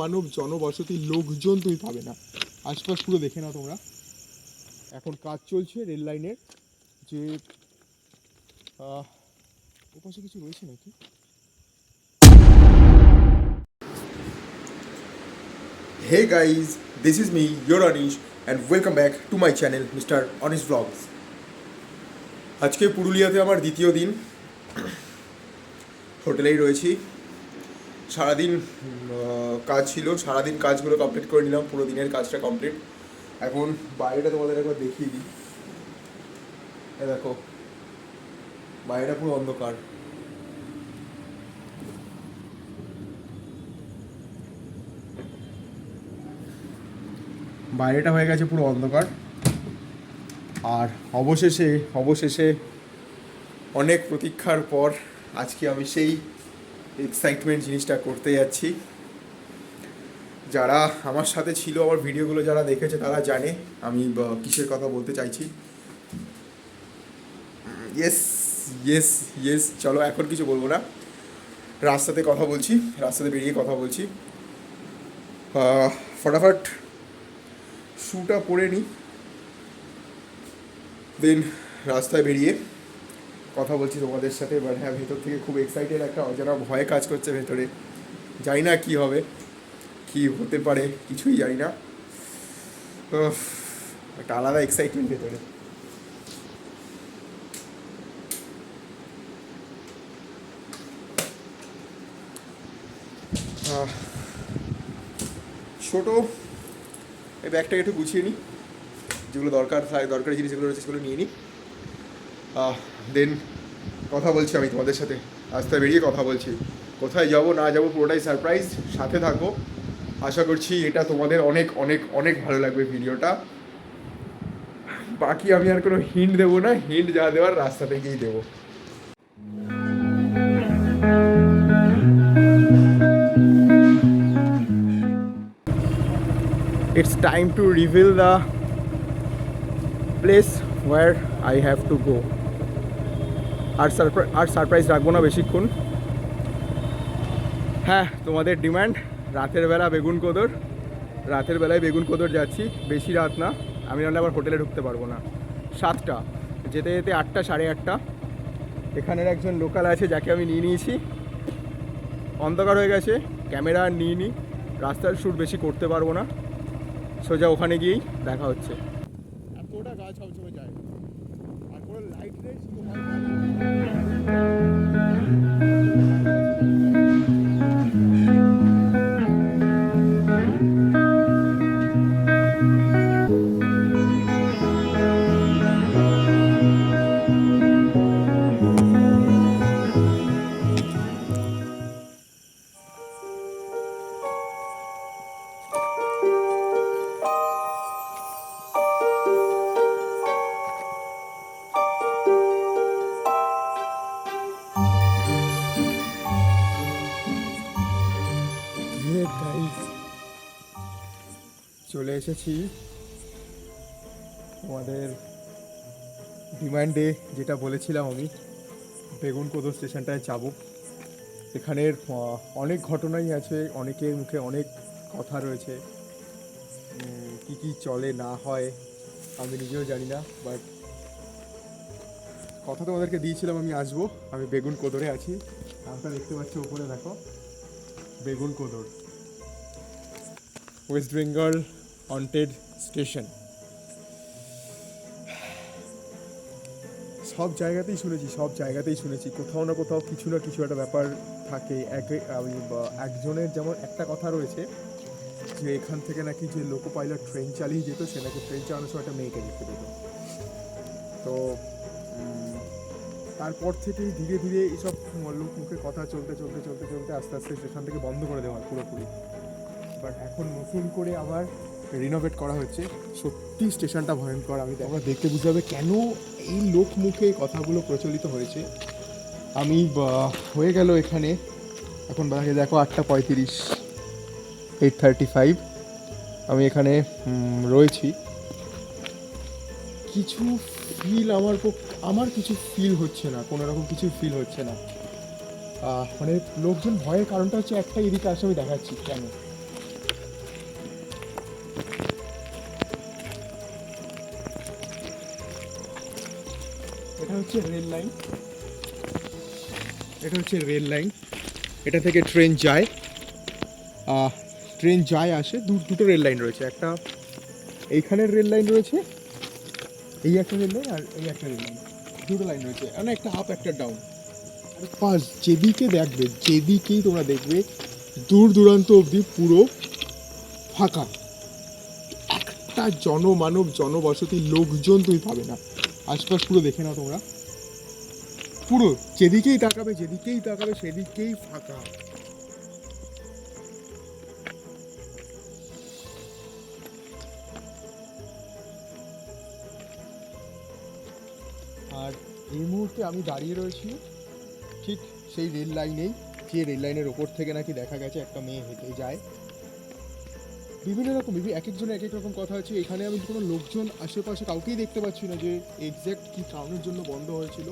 মানব জনবসতি লোকজন তুমি পাবে না। আশপাশ পুরো দেখে নাও তোমরা। এখন কাজ চলছে রেল লাইনের, যে ওপাশে কিছু রয়েছে নাকি। Hey guys, this is me, your Anish, and welcome back to my channel, Mr. Anish Vlogs. আজকে পুরুলিয়াতে আমার দ্বিতীয় দিন, হোটেলেই রয়েছি। সারাদিন কাজ ছিল, সারাদিন কাজগুলো কমপ্লিট করে নিলাম, পুরো দিনের কাজটা কমপ্লিট। এখন বাইরেটা তোমাদের একবার দেখিয়ে দিই। দেখো বাইরেটা পুরো অন্ধকার। বাইরেটা হয়ে গেছে পুরো অন্ধকার। আর অবশেষে অনেক প্রতীক্ষার পর আজকে আমি সেই এক্সাইটমেন্ট জিনিসটা করতে যাচ্ছি। যারা আমার সাথে ছিল, আমার ভিডিওগুলো যারা দেখেছে তারা জানে আমি কিসের কথা বলতে চাইছি। ইয়েস চলো, এখন কিছু বলবো না, রাস্তাতে বেরিয়ে কথা বলছি। ফটাফট শ্যুটা পরে নিই, দেন রাস্তায় বেরিয়ে কথা বলছি তোমাদের সাথে। বাট হ্যাঁ, ভেতর থেকে খুব এক্সাইটেড, একটা অজানা ভয় কাজ করছে ভেতরে। জানি না কী হবে, কী হতে পারে, কিছুই জানি না। একটা আলাদা এক্সাইটমেন্ট ভেতরে। ছোটো এই ব্যাগটাকে একটু গুছিয়ে নিই, যেগুলো দরকারি জিনিস যেগুলো রয়েছে সেগুলো নিয়ে নিই। দেন কথা বলছি আমি তোমাদের সাথে, রাস্তায় বেরিয়ে কথা বলছি। কোথায় যাব না যাব পুরোটাই সারপ্রাইজ, সাথে থাকো। আশা করছি এটা তোমাদের অনেক অনেক অনেক ভালো লাগবে ভিডিওটা। বাকি আমি আর কোনো হিন্ট দেবো না, হিন্ট যা দেওয়ার রাস্তা থেকেই দেবো। It's time to reveal the place where I have to go. আর সারপ্রাইজ রাখবো না বেশিক্ষণ। হ্যাঁ, তোমাদের ডিমান্ড রাতের বেলায় বেগুন কোদর যাচ্ছি। বেশি রাত না, আমি নাহলে আবার হোটেলে ঢুকতে পারবো না। 7টা, যেতে যেতে 8টা, 8:30। এখানের একজন লোকাল আছে যাকে আমি নিয়ে নিয়েছি। অন্ধকার হয়ে গেছে, ক্যামেরা আর নিয়ে নিই, রাস্তার শ্যুট বেশি করতে পারবো না। সোজা ওখানে গিয়েই দেখা হচ্ছে। এতটা গাছ সবসময় যায় আর কোনো লাইট নেই, শুধু চলে এসেছি তোমাদের ডিমান্ডে। যেটা বলেছিলাম আমি, বেগুন কোদর স্টেশনটায় যাব। এখানের অনেক ঘটনাই আছে, অনেকের মুখে অনেক কথা রয়েছে। কী কী চলে না হয় আমি নিজেও জানি না, বাট কথা তোমাদেরকে দিয়েছিলাম আমি আসবো। আমি বেগুন কোদরে আছি, নামটা দেখতে পাচ্ছি উপরে, দেখো বেগুন কোদর, ওয়েস্ট বেঙ্গল হন্টেড স্টেশন। সব জায়গাতেই শুনেছি কোথাও না কোথাও কিছু না কিছু একটা ব্যাপার থাকে। একজনের যেমন একটা কথা রয়েছে যে এখান থেকে নাকি যে লোকো পাইলট ট্রেন চালিয়ে যেত, সে নাকি ট্রেন চালানোর সময় একটা মেয়েকে দেখতে পেত। তো তারপর থেকেই ধীরে ধীরে এইসব লোক মুখে কথা চলতে আস্তে আস্তে স্টেশন থেকে বন্ধ করে দেওয়া হয় পুরোপুরি। বাট এখন নতুন করে আবার রিনোভেট করা হচ্ছে। সত্যি স্টেশনটা ভয়ঙ্কর। আমরা দেখতে বুঝতে হবে কেন এই লোক মুখে কথাগুলো প্রচলিত হয়েছে। আমি হয়ে গেল এখানে, এখন বাকি দেখো 8:35, 8:35 আমি এখানে রয়েছি। কিছু কিছু ফিল হচ্ছে না, কোনো রকম কিছু ফিল হচ্ছে না। মানে লোকজন ভয়ের কারণটা হচ্ছে একটাই, এদিকে আসে আমি দেখাচ্ছি কেন। এটা হচ্ছে রেল লাইন, এটা হচ্ছে রেল লাইন। এটা থেকে ট্রেন যায়, ট্রেন যায় আসে। দুটো রেল লাইন রয়েছে, একটা এইখানের রেল লাইন রয়েছে, এই একটা রেল লাইন আর এই একটা রেল লাইন, দুটো লাইন রয়েছে, মানে একটা আপ একটা ডাউন। আর পাশ যেদিকে দেখবে, যেদিকেই তোমরা দেখবে দূর দূরান্ত অবধি পুরো ফাঁকা, একটা জনমানব জনবসতি লোকজন তুমি পাবে না। আশপাশ পুরো দেখে নাও তোমরা, পুরো যেদিকেই তাকাবে যেদিকেই তাকাবে সেদিকেই ফাঁকা। আর এই মুহূর্তে আমি দাঁড়িয়ে রয়েছি ঠিক সেই রেল লাইনেই, যে রেল লাইনের ওপর থেকে নাকি দেখা গেছে একটা মেয়ে হেঁটে যায়। বিভিন্ন রকম এক একজনের এক এক রকম কথা আছে। এখানে আমি কোনো লোকজন আশেপাশে কাউকেই দেখতে পাচ্ছি না যে এক্স্যাক্ট কী কারণের জন্য বন্ধ হয়েছিল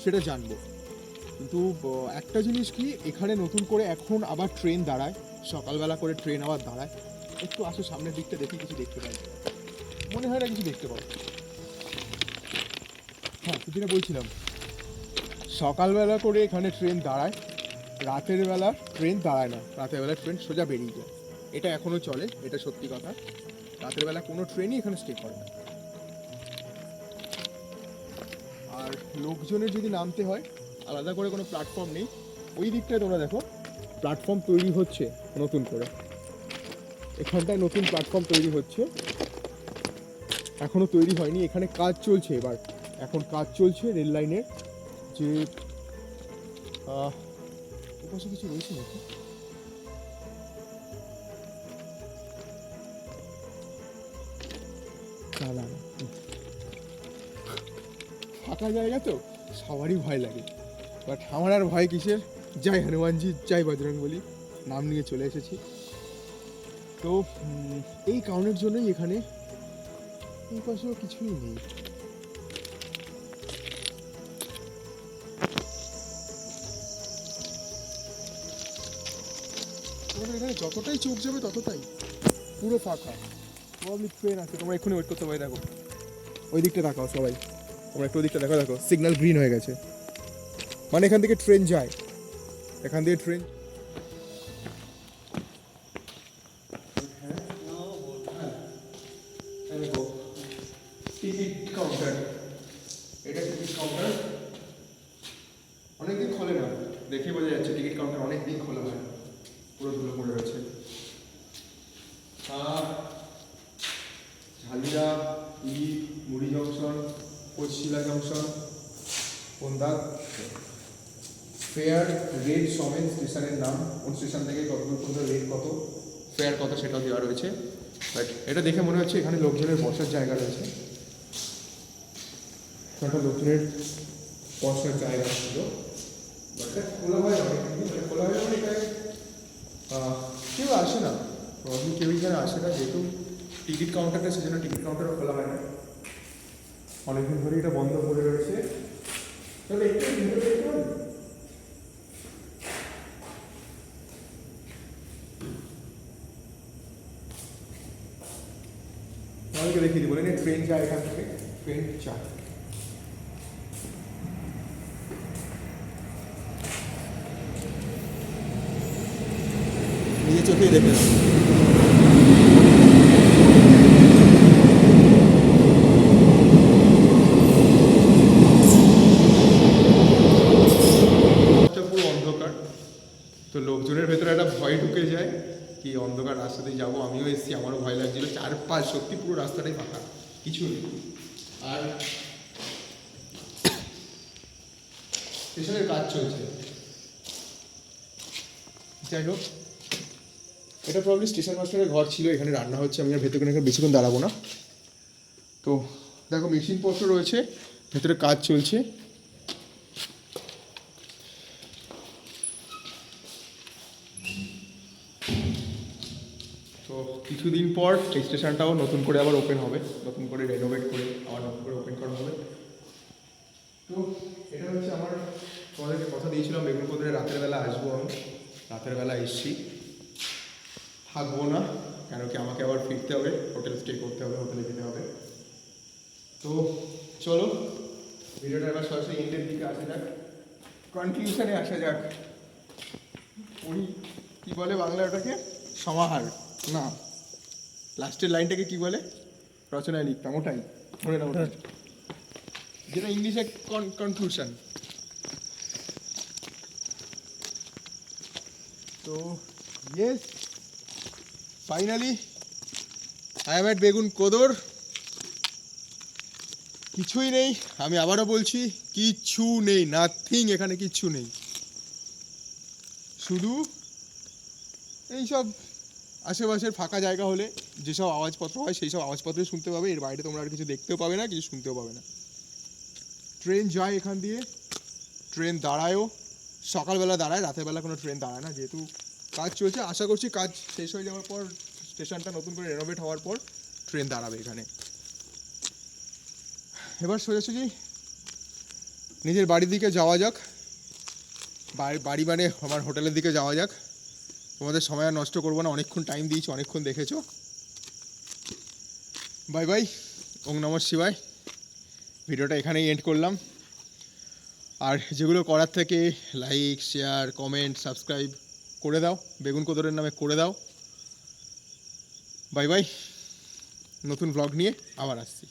সেটা জানবো। কিন্তু একটা জিনিস কি, এখানে নতুন করে এখন আবার ট্রেন দাঁড়ায়, সকালবেলা করে ট্রেন আবার দাঁড়ায়। একটু আসে সামনের দিকটা দেখি কিছু দেখতে পাই, মনে হয় না কিছু দেখতে পাবো। হ্যাঁ সেদিনে বলছিলাম সকালবেলা করে এখানে ট্রেন দাঁড়ায়, রাতের বেলা ট্রেন দাঁড়ায় না, রাতের বেলা ট্রেন সোজা বেরিয়ে যায়। এটা এখনও চলে, এটা সত্যি কথা। রাতের বেলা কোনো ট্রেনই এখানে স্টে করে না। আর লোকজনের যদি নামতে হয়, আলাদা করে কোনো প্ল্যাটফর্ম নেই। ওই দিকটায় তোমরা দেখো প্ল্যাটফর্ম তৈরি হচ্ছে নতুন করে, এখানটায় নতুন প্ল্যাটফর্ম তৈরি হচ্ছে, এখনও তৈরি হয়নি, এখানে কাজ চলছে। এবার এখন কাজ চলছে রেল লাইনের, যে ওপাশে কিছু রয়েছে নাকি, ফাঁকা জায়গা তো সবারই ভয় লাগে, বাট আমার আর ভয় কিসের, জয় হনুমানজি জয় বজরংবলী, নাম নিয়ে চলে এসেছি। তো এই কারণের জন্যই এখানে এই পাশেও কিছুই নেই। তোমাদের এখানে যতটাই চোখ যাবে ততটাই পুরো ফাঁকা। প্রবলি ট্রেন আছে, তোমরা এক্ষুনি ওয়েট করতে পারি। দেখো ওই দিকটা দেখাও সবাই, তোমরা একটু ওই দিকটা দেখো, দেখো সিগন্যাল গ্রিন হয়ে গেছে, মানে এখান থেকে ট্রেন যায়, এখান থেকে ট্রেন। টিকিট কাউন্টার, এটা টিকিট কাউন্টার, অনেকদিন খোলে না, দেখে বোঝা যাচ্ছে টিকিট কাউন্টার অনেকদিন খোলা হয়, পুরো ধুলো পড়ে রয়েছে। ঝালিয়া, মুড়ি জংশন, কোচশিলা জংশন, কোনদা ফেয়ার রেট সমেন স্টেশনের নাম, কোন স্টেশন থেকে কত দূর পর্যন্ত রেট কত, ফেয়ার কত সেটাও দেওয়া রয়েছে। বাট এটা দেখে মনে হচ্ছে এখানে লোকজনের বসার জায়গা রয়েছে, একটা লোকজনের বসার জায়গা ছিল। বাট খোলা হয় অনেকদিন, খোলা হয় মানে এখানে কেউ আসে না, প্রবলেম কেউ এখানে আসে না, যেহেতু টিকিট কাউন্টারটা, সেজন্য টিকিট কাউন্টারও খোলা হয় না, অনেকদিন ধরে এটা বন্ধ করে রয়েছে। তাহলে একটু আমাকে দেখিয়ে দিই, বলে ট্রেন যায় এখান থেকে, ট্রেন যায়। নিজের চোখেই দেখে নাও। পুরো অন্ধকার, তো লোকজনের ভেতরে একটা ভয় ঢুকে যায় কি অন্ধকার রাস্তা দিয়ে যাবো, আমিও এসেছি, আমারও ভয় লাগছিল। চারপাশ সত্যি পুরো রাস্তাটাই ফাঁকা, কিছু নেই। আর স্টেশনের কাজ চলছে, যাই হোক এটা প্রবলি স্টেশন মাস্টারের ঘর ছিল, এখানে রান্না হচ্ছে, আমি আর ভেতরে এখানে বেশিক্ষণ দাঁড়াবো না। তো দেখো মেশিনপত্র রয়েছে, ভেতরে কাজ চলছে। তো কিছুদিন পর এই স্টেশনটাও নতুন করে আবার ওপেন হবে, নতুন করে রেনোভেট করে আবার নতুন করে ওপেন করা হবে। তো এটা হচ্ছে আমার, তোমাদেরকে কথা দিয়েছিলাম বেগুনকোদরে রাতের বেলা আসবো, আমি রাতের বেলা এসছি, থাকবো না, কেন কি আমাকে আবার ফিরতে হবে, হোটেল স্টে করতে হবে, হোটেলে যেতে হবে। তো চলো ভিডিওটা এবার সরাসরি এন্ডের দিকে আসা যাক, কনক্লুশনে আসা যাক। ওই কি বলে বাংলা ওটাকে, সমাহার না, লাস্টের লাইনটাকে কি বলে, রচনায় লিখতাম ওটাই, ধরে নাও ওটা, যেটা ইংলিশে কনক্লুশন। তো yes, finally I am at বেগুন কোদর। কিছুই নেই, আমি আবারও বলছি, কিচ্ছু নেই, নাথিং, এখানে কিচ্ছু নেই, শুধু এইসব আশেপাশের ফাঁকা জায়গা হলে যেসব আওয়াজপত্র হয় সেই সব আওয়াজপত্রই শুনতে পাবে, এর বাইরে তোমরা আর কিছু দেখতেও পাবে না, কিছু শুনতেও পাবে না। ট্রেন যায় এখান দিয়ে, ট্রেন দাঁড়ায়ও, সকালবেলা দাঁড়ায়, রাতের বেলা কোনো ট্রেন দাঁড়ায় না, যেহেতু কাজ চলছে। আশা করছি কাজ শেষ হয়ে যাওয়ার পর, স্টেশনটা নতুন করে রেনোভেট হওয়ার পর ট্রেন দাঁড়াবে এখানে। এবার সোজাসুজি নিজের বাড়ির দিকে যাওয়া যাক, বাড়ি মানে আমার হোটেলের দিকে যাওয়া যাক। তোমাদের সময় আর নষ্ট করবো না, অনেকক্ষণ টাইম দিয়েছি, অনেকক্ষণ দেখেছো। বাই বাই, ওং নমঃ শিবায়। ভিডিওটা এখানেই এন্ড করলাম। আর যেগুলো করার থেকে লাইক, শেয়ার, কমেন্ট, সাবস্ক্রাইব করে দাও, বেগুন কোদরের নামে করে দাও। বাই বাই, নতুন ব্লগ নিয়ে আবার আসছি।